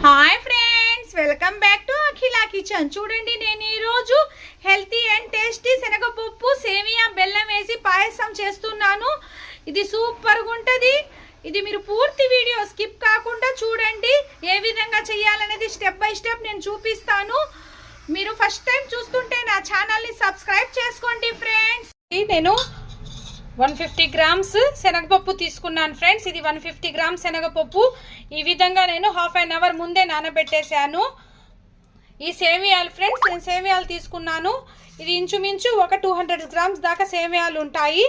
Hi friends, welcome back to Akhila kitchen. చూడండి, నేను ఈరోజు హెల్తీ అండ్ టేస్టీ శనగపప్పు సేమియా బెల్లం వేసి పాయసం చేస్తున్నాను. ఇది సూపర్గా ఉంటుంది. ఇది మీరు పూర్తి వీడియో స్కిప్ కాకుండా చూడండి. ఏ విధంగా చేయాలనేది స్టెప్ బై స్టెప్ నేను చూపిస్తాను. మీరు ఫస్ట్ టైం చూస్తుంటే నా ఛానల్ని సబ్స్క్రైబ్ చేసుకోండి ఫ్రెండ్స్. నేను 150 గ్రామ్స్ శనగపప్పు తీసుకున్నాను ఫ్రెండ్స్. ఇది 150 గ్రామ్స్ శనగపప్పు. ఈ విధంగా నేను హాఫ్ అన్ అవర్ ముందే నానబెట్టేశాను. ఈ సేమియాలు ఫ్రెండ్స్, నేను సేమియాలు తీసుకున్నాను. ఇది ఇంచుమించు ఒక 200 గ్రామ్స్ దాకా సేమియాలు ఉంటాయి.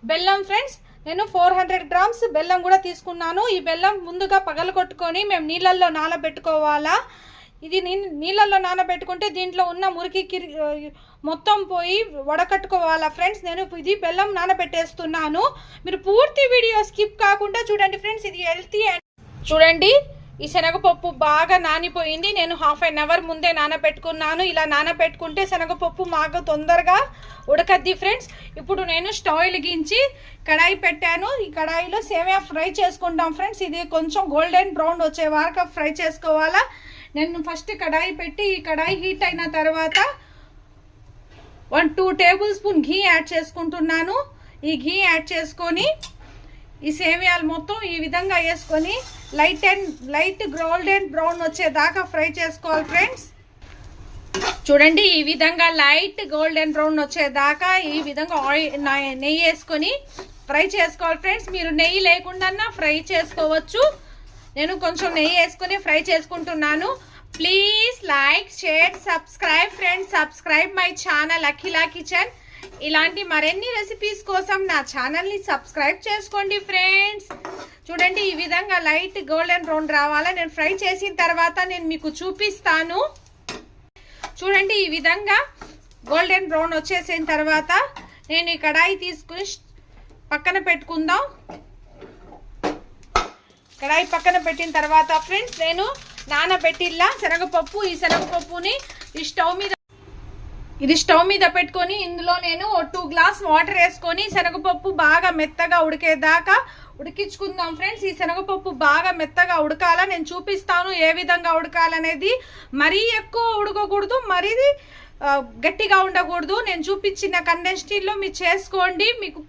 బెల్లం ఫ్రెండ్స్, నేను 400 గ్రామ్స్ బెల్లం కూడా తీసుకున్నాను. ఈ బెల్లం ముందుగా పగలగొట్టుకొని మేము నీళ్ళల్లో నానబెట్టుకోవాలా. ఇది నీళ్ళల్లో నానబెట్టుకుంటే దీంట్లో ఉన్న మురికి మొత్తం పోయి వడకట్టుకోవాలా ఫ్రెండ్స్. నేను ఇది బెల్లం నానబెట్టేస్తున్నాను. మీరు పూర్తి వీడియో స్కిప్ కాకుండా చూడండి ఫ్రెండ్స్. ఇది హెల్తీ అండ్ చూడండి, ఈ శనగపప్పు బాగా నానిపోయింది. నేను హాఫ్ అన్ అవర్ ముందే నానబెట్టుకున్నాను. ఇలా నానబెట్టుకుంటే శనగపప్పు బాగా తొందరగా ఉడకద్ది ఫ్రెండ్స్. ఇప్పుడు నేను స్టవ్ వెలిగించి కడాయి పెట్టాను. ఈ కడాయిలో సేమియా ఫ్రై చేసుకుంటాం ఫ్రెండ్స్. ఇది కొంచెం గోల్డెన్ బ్రౌన్ వచ్చే వరకు ఫ్రై చేసుకోవాలా. నేను ఫస్ట్ కడాయి పెట్టి, ఈ కడాయి హీట్ అయిన తర్వాత 1-2 టేబుల్ స్పూన్ ఘీ యాడ్ చేసుకుంటున్నాను. ఈ ఘీ యాడ్ చేసుకొని ఈ సేమియాలు మొత్తం ఈ విధంగా వేసుకొని లైట్ గోల్డెన్ బ్రౌన్ వచ్చేదాకా ఫ్రై చేసుకోవాలి ఫ్రెండ్స్. చూడండి, ఈ విధంగా లైట్ గోల్డెన్ బ్రౌన్ వచ్చేదాకా ఈ విధంగా నెయ్యి వేసుకొని ఫ్రై చేసుకోవాలి ఫ్రెండ్స్. మీరు నెయ్యి లేకుండా ఫ్రై చేసుకోవచ్చు. నేను కొంచెం నెయ్యి వేసుకొని ఫ్రై చేసుకుంటున్నాను. Please like, share, subscribe friends. Subscribe my channel Akhila kitchen. ఇలాంటి మరిన్ని రెసిపీస్ కోసం నా ఛానల్ని సబ్స్క్రైబ్ చేసుకోండి ఫ్రెండ్స్. చూడండి, ఈ విధంగా లైట్ గోల్డెన్ బ్రౌన్ రావాలా. నేను ఫ్రై చేసిన తర్వాత నేను మీకు చూపిస్తాను. చూడండి, ఈ విధంగా గోల్డెన్ బ్రౌన్ వచ్చేసిన తర్వాత నేను ఈ కడాయి తీసుకుని పక్కన పెట్టుకుందాం. కడాయి పక్కన పెట్టిన తర్వాత ఫ్రెండ్స్, నేను నానబెట్టిల్లా శనగపప్పు. ఈ శనగపప్పుని స్టవ్ మీద పెట్టుకొని ఇందులో నేను 2 గ్లాస్ వాటర్ వేసుకొని శనగపప్పు బాగా మెత్తగా ఉడికేదాకా ఉడికించుకుందాం ఫ్రెండ్స్. ఈ శనగపప్పు బాగా మెత్తగా ఉడకాల. నేను చూపిస్తాను ఏ విధంగా ఉడకాలనేది. మరీ ఎక్కువ ఉడకకూడదు, మరీ గట్టిగా ఉండకూడదు. నేను చూపించిన కండెన్స్టీలో మీరు చేసుకోండి. మీకు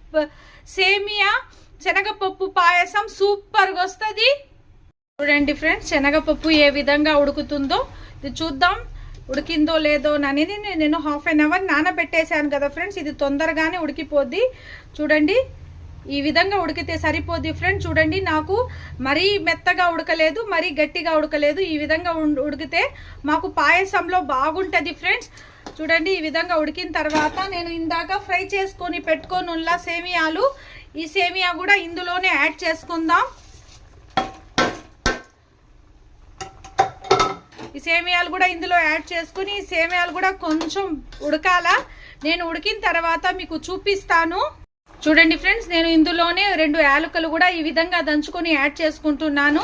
సేమియా శనగపప్పు పాయసం సూపర్గా వస్తుంది. చూడండి ఫ్రెండ్స్, శనగపప్పు ఏ విధంగా ఉడుకుతుందో ఇది చూద్దాం. ఉడికిందో లేదో అనేది నేను హాఫ్ అన్ అవర్ నానబెట్టేశాను కదా ఫ్రెండ్స్. ఇది తొందరగానే ఉడికిపోద్ది. చూడండి, ఈ విధంగా ఉడికితే సరిపోద్ది ఫ్రెండ్స్. చూడండి, నాకు మరీ మెత్తగా ఉడకలేదు, మరీ గట్టిగా ఉడకలేదు. ఈ విధంగా ఉడికితే మాకు పాయసంలో బాగుంటుంది ఫ్రెండ్స్. చూడండి, ఈ విధంగా ఉడికిన తర్వాత నేను ఇందాక ఫ్రై చేసుకొని పెట్టుకొని ఉన్న సేమియాలు, ఈ సేమియా కూడా ఇందులోనే యాడ్ చేసుకుందాం. ఈ సేమియాలు కూడా ఇందులో యాడ్ చేసుకుని ఈ సేమియాలు కూడా కొంచెం ఉడకాల. నేను ఉడికిన తర్వాత మీకు చూపిస్తాను. చూడండి ఫ్రెండ్స్, నేను ఇందులోనే 2 యాలకులు కూడా ఈ విధంగా దంచుకొని యాడ్ చేసుకుంటున్నాను.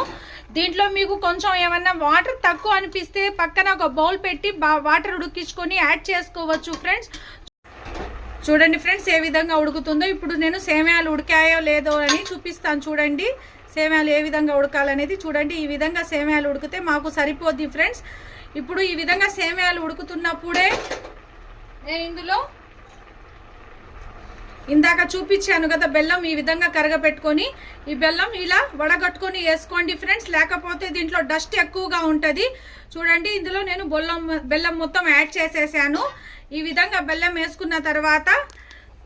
దీంట్లో మీకు కొంచెం ఏమన్నా వాటర్ తక్కువ అనిపిస్తే పక్కన ఒక బౌల్ పెట్టి వాటర్ ఉడికించుకొని యాడ్ చేసుకోవచ్చు ఫ్రెండ్స్. చూడండి ఫ్రెండ్స్, ఏ విధంగా ఉడుకుతుందో. ఇప్పుడు నేను సేమియాలు ఉడికాయో లేదో అని చూపిస్తాను. చూడండి, సేమియాలు ఏ విధంగా ఉడకాలనేది. చూడండి, ఈ విధంగా సేమియాలు ఉడికితే మాకు సరిపోద్ది ఫ్రెండ్స్. ఇప్పుడు ఈ విధంగా సేమియాలు ఉడుకుతున్నప్పుడే నేను ఇందులో ఇందాక చూపించాను కదా బెల్లం, ఈ విధంగా కరగపెట్టుకొని ఈ బెల్లం ఇలా వడగట్టుకొని వేసుకోండి ఫ్రెండ్స్. లేకపోతే దీంట్లో డస్ట్ ఎక్కువగా ఉంటుంది. చూడండి, ఇందులో నేను బెల్లం మొత్తం యాడ్ చేసేసాను. ఈ విధంగా బెల్లం వేసుకున్న తర్వాత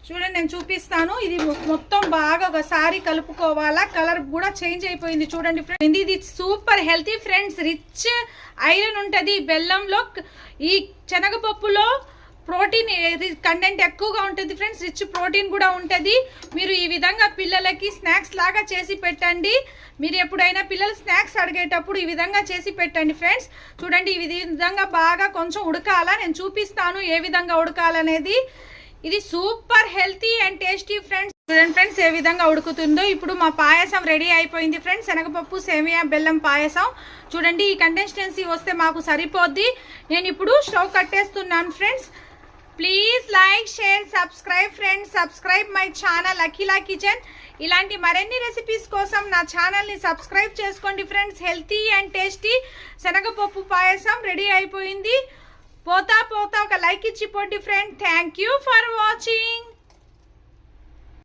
చూడండి, నేను చూపిస్తాను. ఇది మొత్తం బాగా ఒకసారి కలుపుకోవాలా. కలర్ కూడా చేంజ్ అయిపోయింది. చూడండి ఫ్రెండ్స్, ఇది super healthy friends. Rich iron ఉంటుంది బెల్లంలో. ఈ శనగపప్పులో ప్రోటీన్ కంటెంట్ ఎక్కువగా ఉంటుంది ఫ్రెండ్స్. రిచ్ ప్రోటీన్ కూడా ఉంటుంది. మీరు ఈ విధంగా పిల్లలకి స్నాక్స్ లాగా చేసి పెట్టండి. మీరు ఎప్పుడైనా పిల్లలు స్నాక్స్ అడిగేటప్పుడు ఈ విధంగా చేసి పెట్టండి ఫ్రెండ్స్. చూడండి, ఈ విధంగా బాగా కొంచెం ఉడకాలా. నేను చూపిస్తాను ఏ విధంగా ఉడకాలనేది. ఇది super healthy and tasty friends. చూడండి ఫ్రెండ్స్, ఏ విధంగా ఉడుకుతుందో. ఇప్పుడు మా పాయసం రెడీ అయిపోయింది ఫ్రెండ్స్. శనగపప్పు సేమియా బెల్లం పాయసం. చూడండి, ఈ కన్సిస్టెన్సీ వస్తే మాకు సరిపోద్ది. నేను ఇప్పుడు స్టవ్ కట్టేస్తున్నాను friends. Please like share subscribe friends, subscribe my channel Akhila kitchen. ఇలాంటి మరిన్ని రెసిపీస్ కోసం నా ఛానల్ని సబ్స్క్రైబ్ చేసుకోండి ఫ్రెండ్స్. హెల్తీ అండ్ టేస్టీ శనగపప్పు పాయసం రెడీ అయిపోయింది. పోతా ఒక లైక్ ఇచ్చిపోండి friend. Thank you for watching.